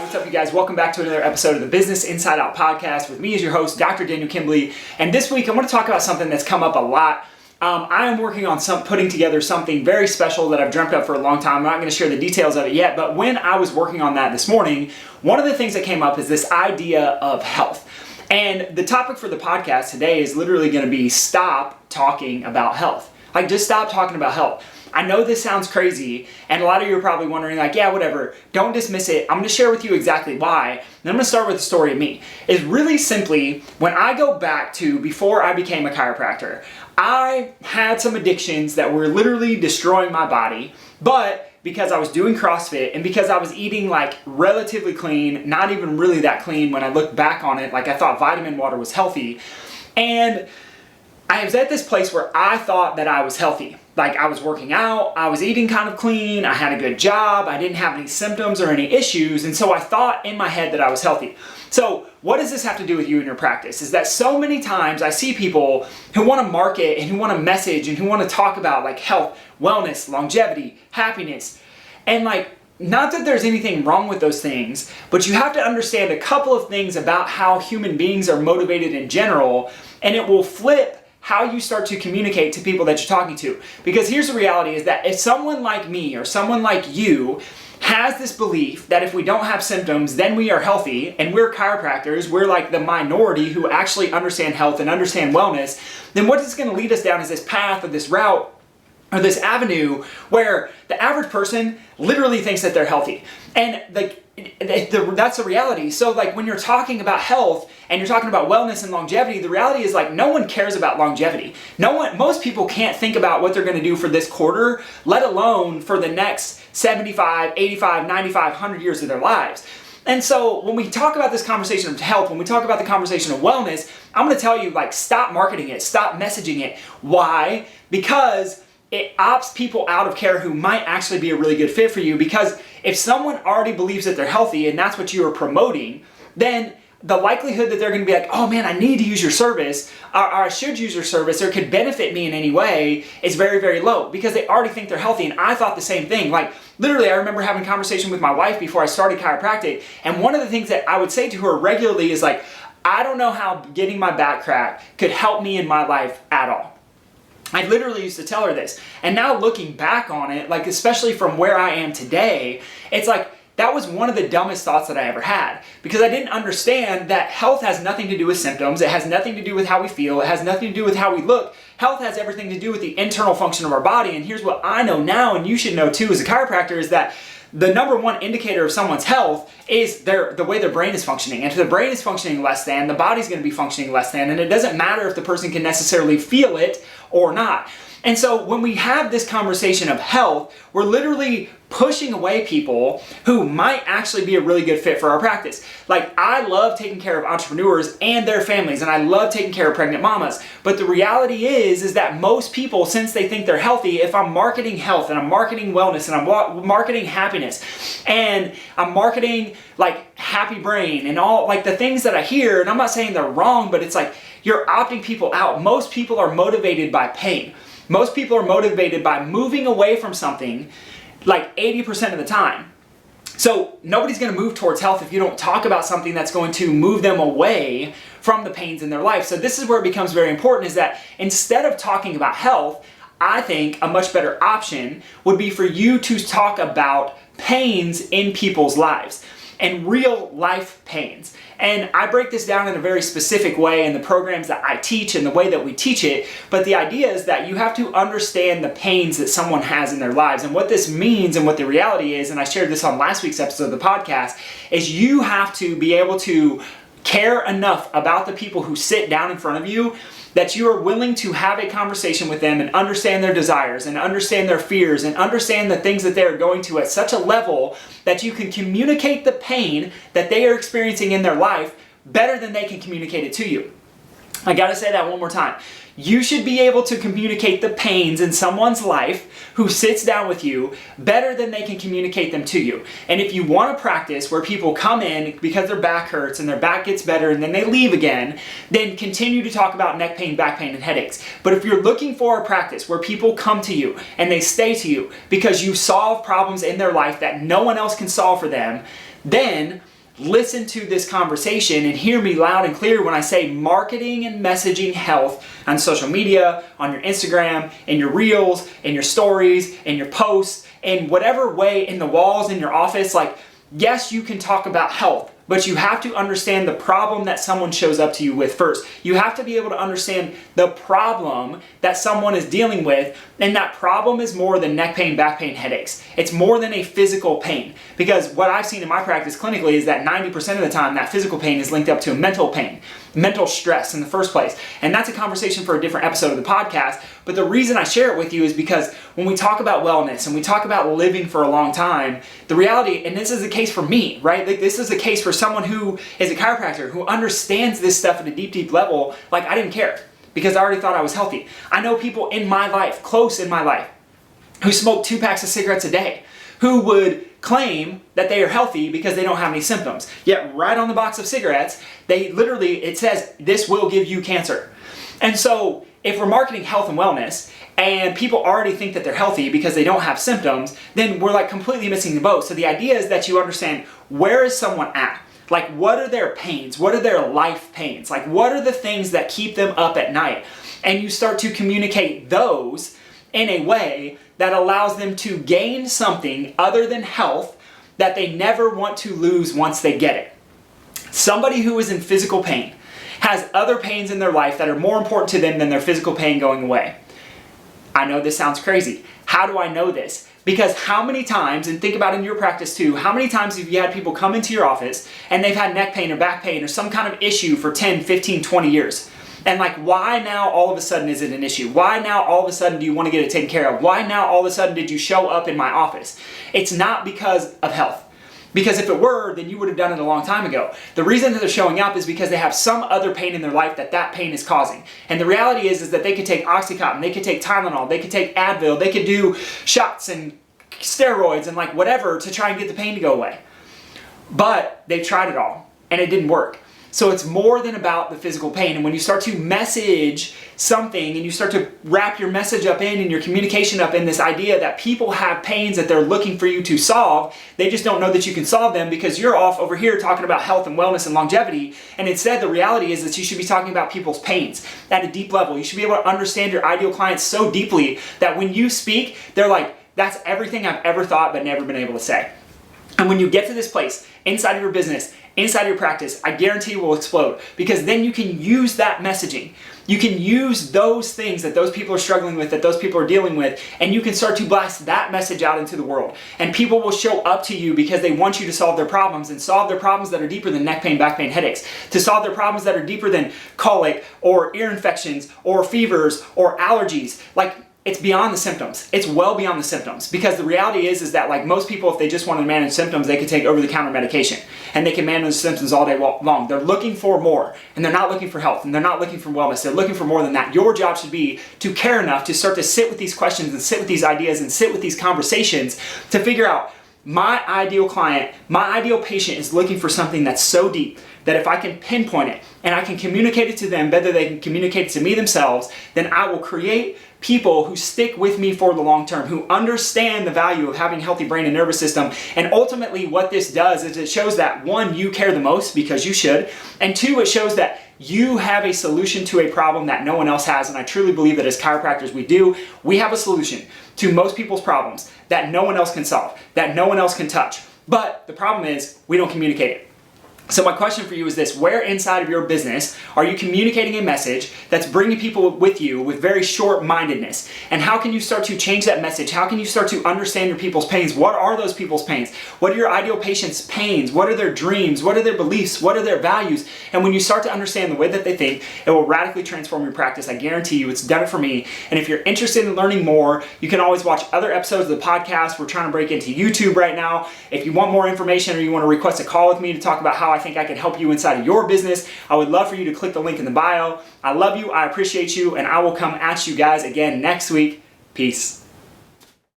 what's up you guys? Welcome back to another episode of the Business Inside Out podcast with me as your host, Dr. Daniel Kimbley. And this week I want to talk about something that's come up a lot. I am working on putting together something very special that I've dreamt up for a long time. I'm not going to share the details of it yet, but when I was working on that this morning, one of the things that came up is this idea of health. And the topic for the podcast today is literally going to be stop talking about health. Like, just stop talking about health. I know this sounds crazy, and a lot of you are probably wondering, like, yeah, whatever, don't dismiss it. I'm going to share with you exactly why, and I'm going to start with the story of me. It's really simply, when I go back to before I became a chiropractor, I had some addictions that were literally destroying my body, but because I was doing CrossFit and because I was eating like relatively clean, not even really that clean when I look back on it, like I thought vitamin water was healthy, and I was at this place where I thought that I was healthy. Like, I was working out, I was eating kind of clean, I had a good job, I didn't have any symptoms or any issues, and so I thought in my head that I was healthy. So what does this have to do with you in your practice? Is that so many times I see people who want to market and who want to message and who want to talk about like health, wellness, longevity, happiness, and like, not that there's anything wrong with those things, but you have to understand a couple of things about how human beings are motivated in general, and it will flip how you start to communicate to people that you're talking to. Because here's the reality is that if someone like me or someone like you has this belief that if we don't have symptoms, then we are healthy, and we're chiropractors, we're like the minority who actually understand health and understand wellness, then what it's going to lead us down is this path or this route or this avenue where the average person literally thinks that they're healthy. And like, that's the reality. So like, when you're talking about health and you're talking about wellness and longevity, the reality is like, no one cares about longevity. Most people can't think about what they're going to do for this quarter, let alone for the next 75, 85, 95, 100 years of their lives. And so when we talk about this conversation of health, when we talk about the conversation of wellness, I'm going to tell you, like, stop marketing it, stop messaging it. Why? Because it opts people out of care who might actually be a really good fit for you. Because if someone already believes that they're healthy and that's what you are promoting, then the likelihood that they're going to be like, oh man, I need to use your service, or I should use your service, or it could benefit me in any way, is very, very low, because they already think they're healthy. And I thought the same thing. Like, literally, I remember having a conversation with my wife before I started chiropractic, and one of the things that I would say to her regularly is like, I don't know how getting my back cracked could help me in my life at all. I literally used to tell her this. And now looking back on it, like, especially from where I am today, it's like, that was one of the dumbest thoughts that I ever had, because I didn't understand that health has nothing to do with symptoms. It has nothing to do with how we feel. It has nothing to do with how we look. Health has everything to do with the internal function of our body. And here's what I know now, and you should know too as a chiropractor, is that the number one indicator of someone's health is the way their brain is functioning. And if the brain is functioning less than, the body's going to be functioning less than, and it doesn't matter if the person can necessarily feel it or not. And so when we have this conversation of health, we're literally pushing away people who might actually be a really good fit for our practice. Like, I love taking care of entrepreneurs and their families, and I love taking care of pregnant mamas. But the reality is that most people, since they think they're healthy, if I'm marketing health and I'm marketing wellness and I'm marketing happiness and I'm marketing like happy brain and all like the things that I hear, and I'm not saying they're wrong, but it's like you're opting people out. Most people are motivated by pain. Most people are motivated by moving away from something like 80% of the time. So nobody's going to move towards health if you don't talk about something that's going to move them away from the pains in their life. So this is where it becomes very important, is that instead of talking about health, I think a much better option would be for you to talk about pains in people's lives and real life pains. And I break this down in a very specific way in the programs that I teach and the way that we teach it. But the idea is that you have to understand the pains that someone has in their lives. And what this means and what the reality is, and I shared this on last week's episode of the podcast, is you have to be able to care enough about the people who sit down in front of you that you are willing to have a conversation with them and understand their desires and understand their fears and understand the things that they're going to at such a level that you can communicate the pain that they are experiencing in their life better than they can communicate it to you. I gotta say that one more time. You should be able to communicate the pains in someone's life who sits down with you better than they can communicate them to you. And if you want to practice where people come in because their back hurts and their back gets better and then they leave again, then continue to talk about neck pain, back pain, and headaches. But if you're looking for a practice where people come to you and they stay to you because you solve problems in their life that no one else can solve for them, then listen to this conversation and hear me loud and clear when I say marketing and messaging health on social media, on your Instagram, in your reels, in your stories, in your posts, in whatever way, in the walls in your office. Like, yes, you can talk about health, but you have to understand the problem that someone shows up to you with first. You have to be able to understand the problem that someone is dealing with, and that problem is more than neck pain, back pain, headaches. It's more than a physical pain, because what I've seen in my practice clinically is that 90% of the time that physical pain is linked up to a mental pain, mental stress in the first place. And that's a conversation for a different episode of the podcast. But the reason I share it with you is because when we talk about wellness and we talk about living for a long time, the reality, and this is the case for me, right? Like, this is the case for someone who is a chiropractor, who understands this stuff at a deep, deep level. Like, I didn't care because I already thought I was healthy. I know people in my life, close in my life, who smoke 2 packs of cigarettes a day, who would claim that they are healthy because they don't have any symptoms. Yet right on the box of cigarettes, it says, this will give you cancer. And so if we're marketing health and wellness and people already think that they're healthy because they don't have symptoms, then we're like completely missing the boat. So the idea is that you understand, where is someone at? Like, what are their pains? What are their life pains? Like, what are the things that keep them up at night? And you start to communicate those in a way that allows them to gain something other than health that they never want to lose once they get it. Somebody who is in physical pain has other pains in their life that are more important to them than their physical pain going away. I know this sounds crazy. How do I know this? Because how many times, and think about in your practice too, how many times have you had people come into your office and they've had neck pain or back pain or some kind of issue for 10, 15, 20 years? And like, why now all of a sudden is it an issue? Why now all of a sudden do you want to get it taken care of? Why now all of a sudden did you show up in my office? It's not because of health. Because if it were, then you would have done it a long time ago. The reason that they're showing up is because they have some other pain in their life that pain is causing. And the reality is that they could take Oxycontin, they could take Tylenol, they could take Advil, they could do shots and steroids and like whatever to try and get the pain to go away. But they tried it all and it didn't work. So it's more than about the physical pain. And when you start to message something and you start to wrap your message up in and your communication up in this idea that people have pains that they're looking for you to solve, they just don't know that you can solve them because you're off over here talking about health and wellness and longevity. And instead, the reality is that you should be talking about people's pains at a deep level. You should be able to understand your ideal clients so deeply that when you speak, they're like, that's everything I've ever thought but never been able to say. And when you get to this place inside of your business, inside of your practice, I guarantee it will explode, because then you can use that messaging. You can use those things that those people are struggling with, that those people are dealing with, and you can start to blast that message out into the world. And people will show up to you because they want you to solve their problems, and solve their problems that are deeper than neck pain, back pain, headaches, to solve their problems that are deeper than colic or ear infections or fevers or allergies. Like, it's beyond the symptoms. It's well beyond the symptoms, because the reality is that like most people, if they just want to manage symptoms, they could take over-the-counter medication and they can manage symptoms all day long. They're looking for more, and they're not looking for health, and they're not looking for wellness. They're looking for more than that. Your job should be to care enough to start to sit with these questions and sit with these ideas and sit with these conversations to figure out, my ideal client, my ideal patient is looking for something that's so deep that if I can pinpoint it and I can communicate it to them better than they can communicate it to me themselves, then I will create people who stick with me for the long term, who understand the value of having a healthy brain and nervous system. And ultimately what this does is it shows that, one, you care the most, because you should, and two, it shows that you have a solution to a problem that no one else has. And I truly believe that as chiropractors we do. We have a solution to most people's problems that no one else can solve, that no one else can touch. But the problem is we don't communicate it. So my question for you is this: where inside of your business are you communicating a message that's bringing people with you with very short-mindedness? And how can you start to change that message? How can you start to understand your people's pains? What are those people's pains? What are your ideal patients' pains? What are their dreams? What are their beliefs? What are their values? And when you start to understand the way that they think, it will radically transform your practice. I guarantee you, it's done it for me. And if you're interested in learning more, you can always watch other episodes of the podcast. We're trying to break into YouTube right now. If you want more information or you want to request a call with me to talk about how I think I can help you inside of your business, I would love for you to click the link in the bio. I love you, I appreciate you, and I will come at you guys again next week. Peace.